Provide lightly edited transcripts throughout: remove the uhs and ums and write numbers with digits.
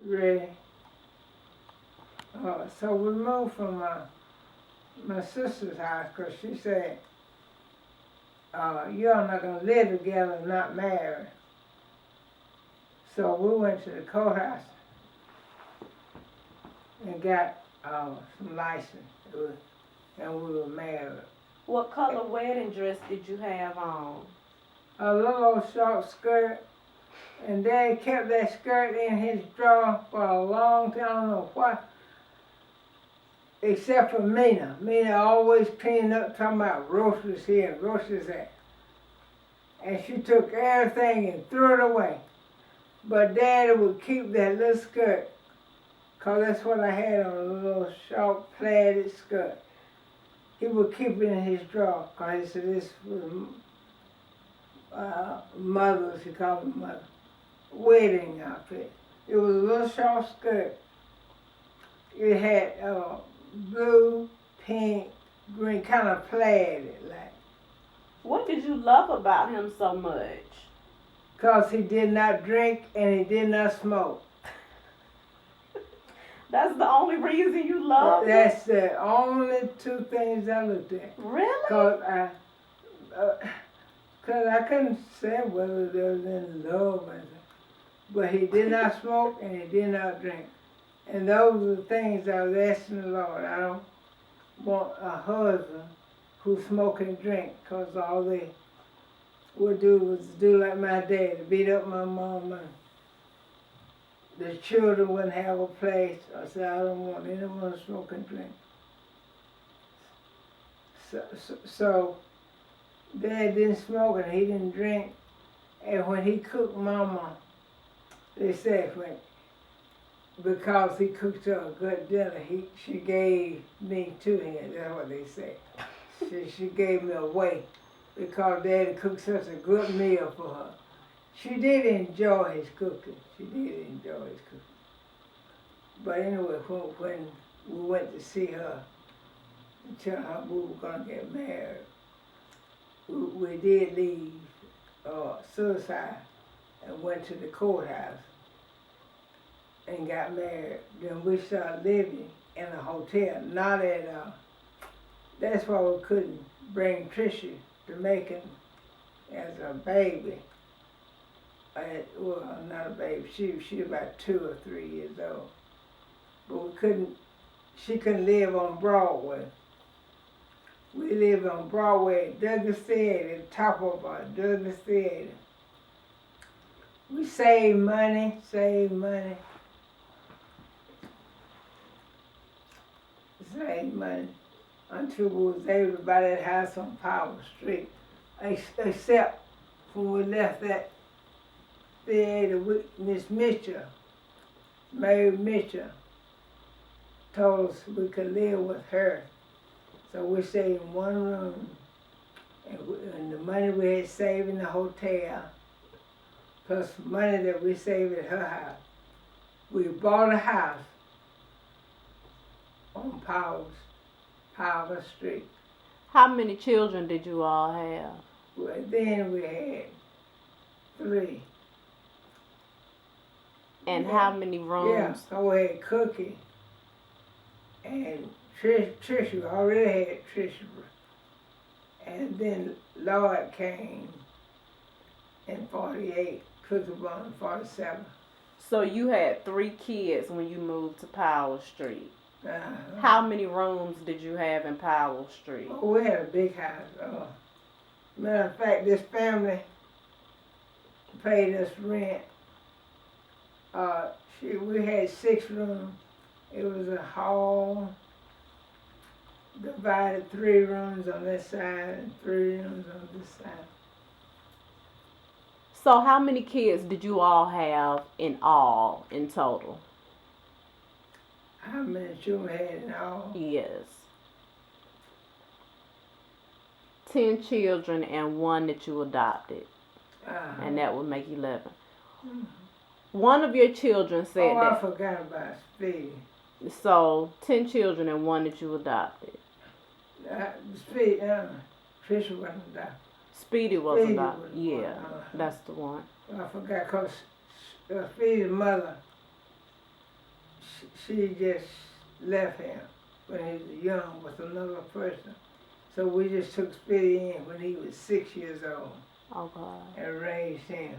Really. So we moved from my sister's house because she said, y'all not going to live together and not married. So we went to the courthouse and got some license. And we were married. What color wedding dress did you have on? A little short skirt, and Daddy kept that skirt in his drawer for a long time. I don't know why. Except for Mina. Mina always cleaned up talking about roaches here and roaches there. And she took everything and threw it away. But Daddy would keep that little skirt, 'cause that's what I had on, a little short plaided skirt. He would keep it in his drawer, 'cause he said this was mother's, he called it mother, wedding outfit. It was a little short skirt. It had blue, pink, green, kind of plaid like. What did you love about him so much? 'Cause he did not drink and he did not smoke. That's the only reason you loved him? That's the only two things I looked at. Really? 'Cause I couldn't say whether there was any love or anything. But he did not smoke and he did not drink. And those are the things I was asking the Lord. I don't want a husband who smoke and drink, 'cause all they would do was do like my dad, beat up my mom, and the children wouldn't have a place. I said, I don't want anyone to smoke and drink. So Dad didn't smoke and he didn't drink. And when he cooked Mama, they said because he cooked her a good dinner, she gave me to him. That's what they said. She gave me away because Daddy cooked such a good meal for her. She did enjoy his cooking. But anyway, when we went to see her and tell her we were going to get married, we did leave Suicide and went to the courthouse and got married. Then we started living in a hotel, not at that's why we couldn't bring Tricia to Macon as a baby. Well, not a baby. She about 2 or 3 years old. But she couldn't live on Broadway. We lived on Broadway at Douglas Theater, at the top of Douglas Theater. We saved money, until we was able to buy that house on Powell Street. Except when we left that theater with Miss Mitcham, Mae Mitcham, told us we could live with her. So we stayed in one room, and the money we had saved in the hotel, plus money that we saved at her house, we bought a house on Powell Street. How many children did you all have? Well, then we had 3. And how many rooms? Yeah, so we had Cookie and Tricia. We already had Tricia. And then Lloyd came in 48, Cookie born in 47. So you had 3 kids when you moved to Powell Street. Uh-huh. How many rooms did you have in Powell Street? Oh, we had a big house. Matter of fact, this family paid us rent. We had 6 rooms. It was a hall, divided 3 rooms on this side and 3 rooms on this side. So how many kids did you all have in total? How many children we had in all? Yes. 10 children and 1 that you adopted. Uh-huh. And that would make 11. Mm-hmm. One of your children said that. I forgot about Speedy. So 10 children and 1 that you adopted. Speedy, Tricia wasn't adopted. Speedy was adopted. Yeah, that's the one. I forgot because Speedy's mother she just left him when he was young with another person. So we just took Spitty in when he was 6 years old Okay. and raised him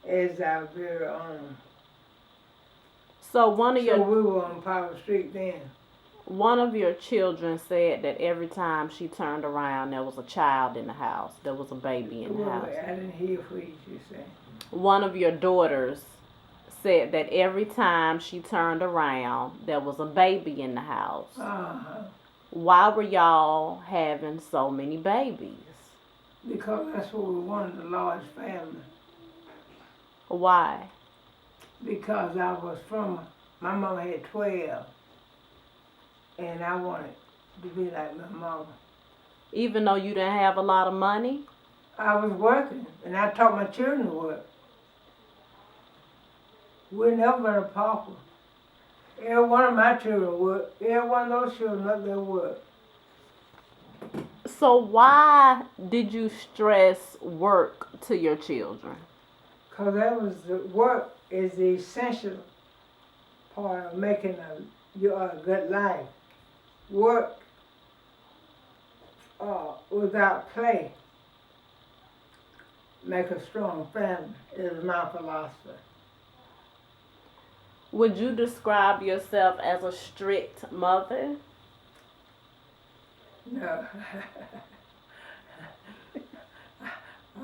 as our very own. So one of So your we were on Power Street then. one of your children said that every time she turned around, there was a child in the house. There was a baby in the Well, house. I didn't hear what you said. One of your daughters said that every time she turned around, there was a baby in the house. Uh-huh. Why were y'all having so many babies? Because that's what we wanted, a large family. Why? Because I was my mama had 12, and I wanted to be like my mama. Even though you didn't have a lot of money? I was working, and I taught my children to work. We never been a pauper. Every one of my children worked. Every one of those children up there worked. So why did you stress work to your children? Because that was the work is the essential part of making a good life. Work without play make a strong family is my philosophy. Would you describe yourself as a strict mother? No.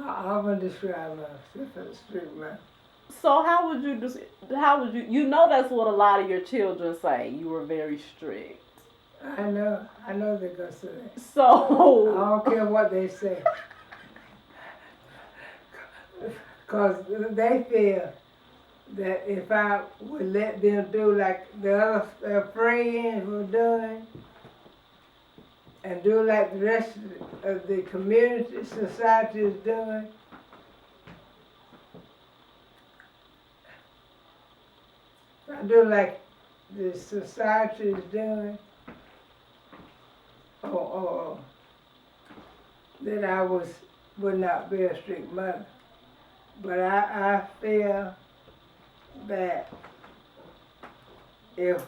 I wouldn't describe myself as a strict man. So how would you you know that's what a lot of your children say. You were very strict. I know they're gonna say that. I So don't care what they say. Cause they feel that if I would let them do like the other their friends were doing, and do like the rest of the community, society is doing, if I do like the society is doing, then I would not be a strict mother. But I feel that if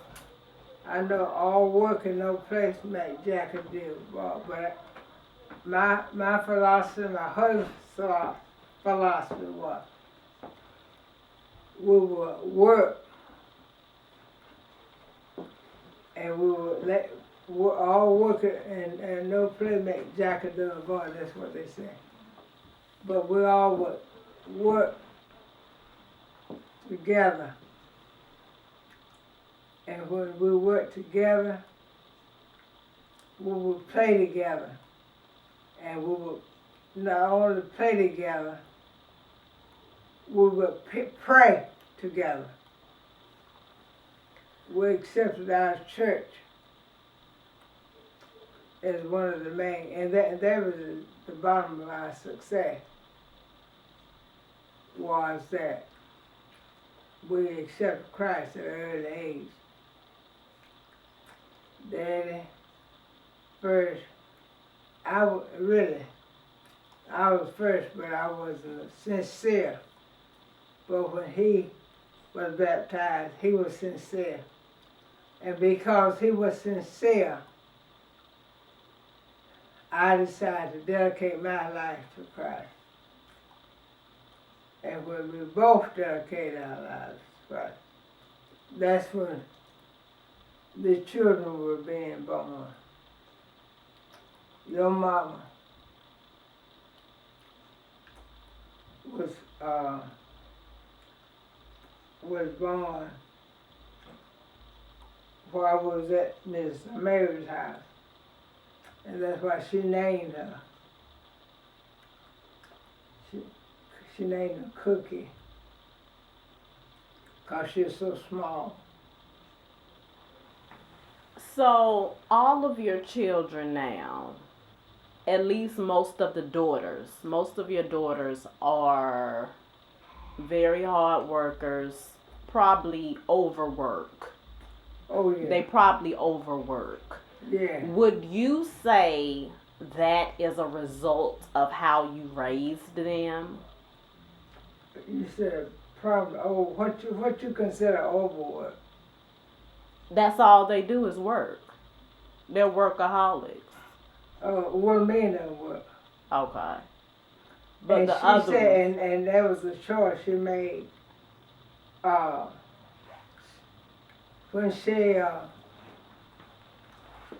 I know all work and no place make Jack a deal, but my philosophy, my husband's philosophy was we will work and we will let all work and no play make Jack a deal, boy. That's what they say. But we all would work together. And when we work together, we will play together. And we will not only play together, we will pray together. We accepted our church as one of the main, and that was the bottom of our success, was that we accepted Christ at an early age. Daddy, first, I was first, but I wasn't sincere. But when he was baptized, he was sincere. And because he was sincere, I decided to dedicate my life to Christ. And when we both dedicated our lives to Christ, that's when the children were being born. Your mama was born while I was at Miss Mary's house, and that's why she named her. She named her Cookie, because she was so small. So all of your children now, at least most of your daughters are very hard workers, probably overwork. Oh yeah. They probably overwork. Yeah. Would you say that is a result of how you raised them? You said probably. Oh, what you consider overwork? That's all they do is work. They're workaholics. What men don't work. Okay. But And the she other one, said, and that was a choice she made. Uh, when she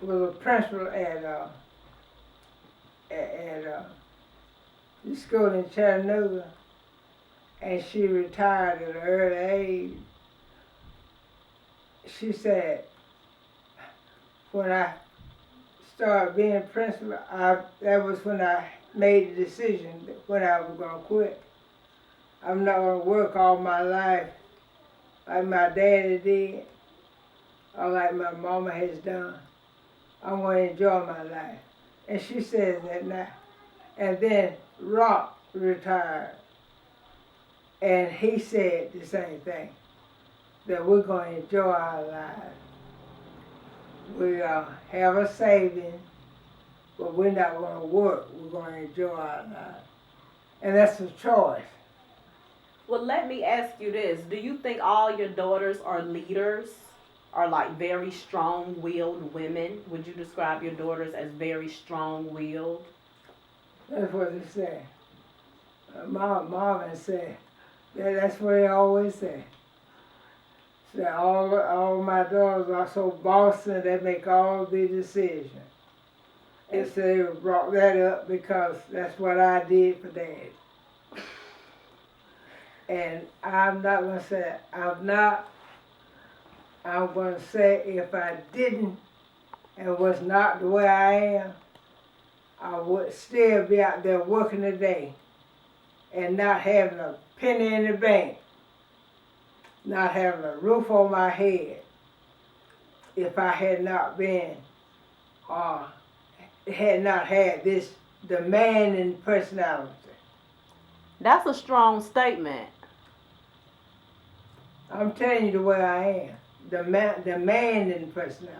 was a principal at the school in Chattanooga, and she retired at an early age. She said, when I started being principal, that was when I made the decision that when I was going to quit. I'm not going to work all my life like my daddy did or like my mama has done. I'm going to enjoy my life. And she says that now. And then Rock retired, and he said the same thing, that we're going to enjoy our lives. We have a saving, but we're not going to work. We're going to enjoy our lives. And that's a choice. well, let me ask you this. Do you think all your daughters are leaders? Are like very strong willed women? Would you describe your daughters as very strong willed? That's what they say. Marvin said, that's what he always said. Said all my daughters are so bossy and they make all the decisions. And so they brought that up because that's what I did for Dad. And I'm not going to say I'm not. I'm going to say if I didn't and was not the way I am, I would still be out there working today and not having a penny in the bank, not having a roof on my head if I had not been, had not had this demanding personality. That's a strong statement. I'm telling you the way I am. Demanding personality.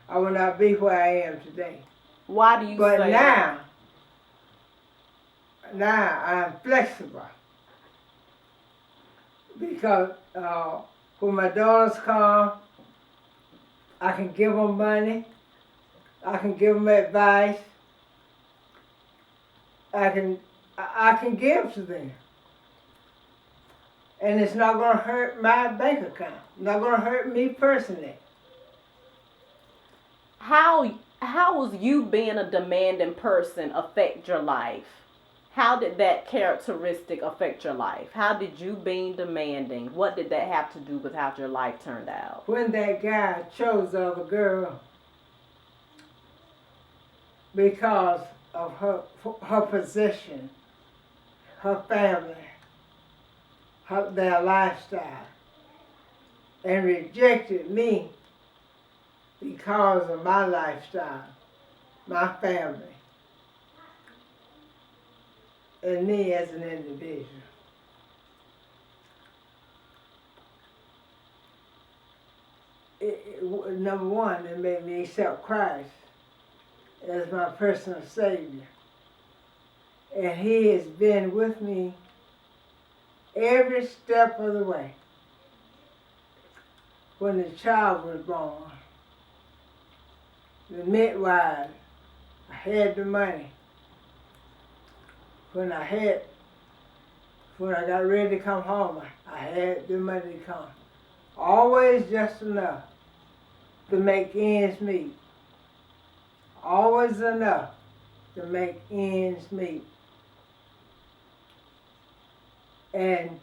I would not be where I am today. Why do you But say that? now I'm flexible because when my daughters come, I can give them money, I can give them advice, I can give to them. And it's not going to hurt my bank account. Not going to hurt me personally. How was you being a demanding person affect your life? How did that characteristic affect your life? How did you being demanding, what did that have to do with how your life turned out? When that guy chose the other girl because of her position, her family, their lifestyle, and rejected me because of my lifestyle, my family, and me as an individual. Number one, it made me accept Christ as my personal Savior. And He has been with me every step of the way. When the child was born, the midwife, I had the money. When I got ready to come home, I had the money to come. Always just enough to make ends meet. Always enough to make ends meet. And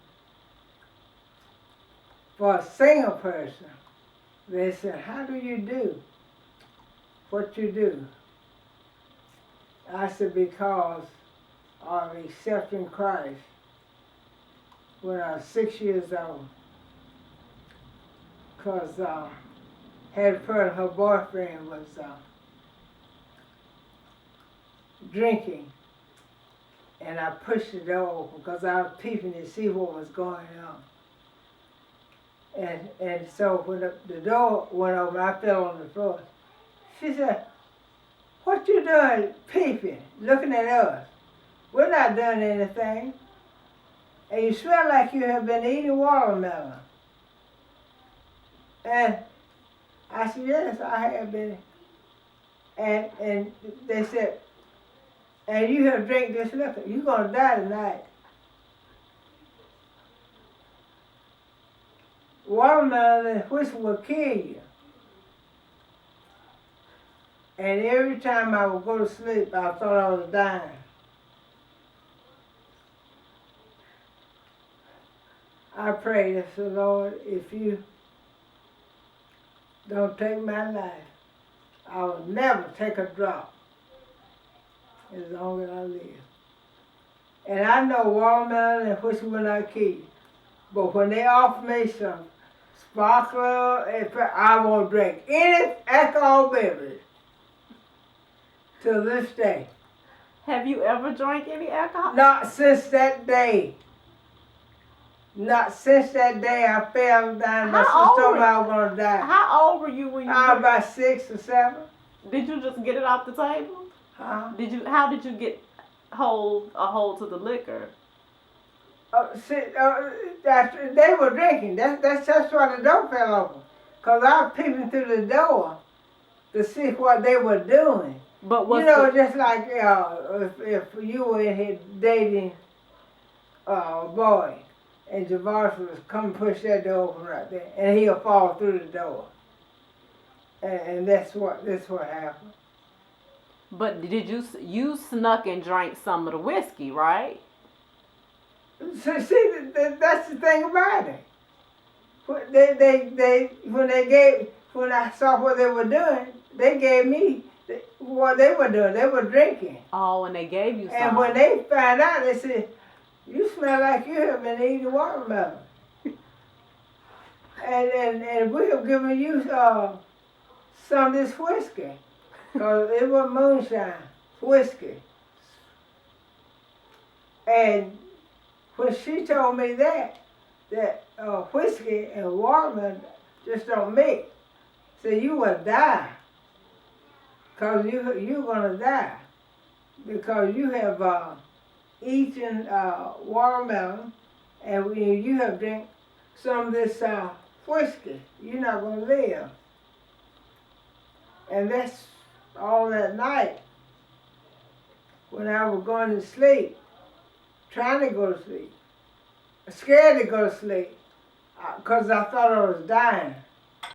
for a single person, they said, how do you do what you do? I said, because of accepting Christ when I was 6 years old. Because her boyfriend was drinking, and I pushed the door open because I was peeping to see what was going on. And so when the door went open, I fell on the floor. She said, what you doing peeping, looking at us? We're not doing anything. And you smell like you have been eating watermelon. And I said, yes, I have been. And they said, and you have drank this liquor, you're going to die tonight. Watermelon and whiskey will kill you. And every time I would go to sleep, I thought I was dying. I prayed, I said, Lord, if you don't take my life, I will never take a drop as long as I live. And I know watermelon and whiskey will not kill you. But when they offer me some sparkler, I won't drink any alcohol beverage till this day. Have you ever drank any alcohol? Not since that day. Not since that day I fell down. My sister told me I was going to die. How old were you when you I was about 6 or 7. Did you just get it off the table? Huh? How did you get a hold to the liquor? They were drinking. That's why the door fell open. Because I was peeping through the door to see what they were doing. But just like if you were in here dating a boy and Javars was come push that door open right there and he'll fall through the door. And that's what happened. But did you snuck and drank some of the whiskey, right? So see, that's the thing about it. When I saw what they were doing, they gave me what they were doing. They were drinking. Oh, and they gave you some. And when they found out, they said, "You smell like you have been eating watermelon." and we have given you some of this whiskey, because it was moonshine whiskey. And when she told me that whiskey and watermelon just don't mix, so you will die. Because you're going to die. Because you have eaten watermelon and when you have drank some of this whiskey, you're not going to live. And that's all that night when I was going to sleep, trying to go to sleep, scared to go to sleep because I thought I was dying.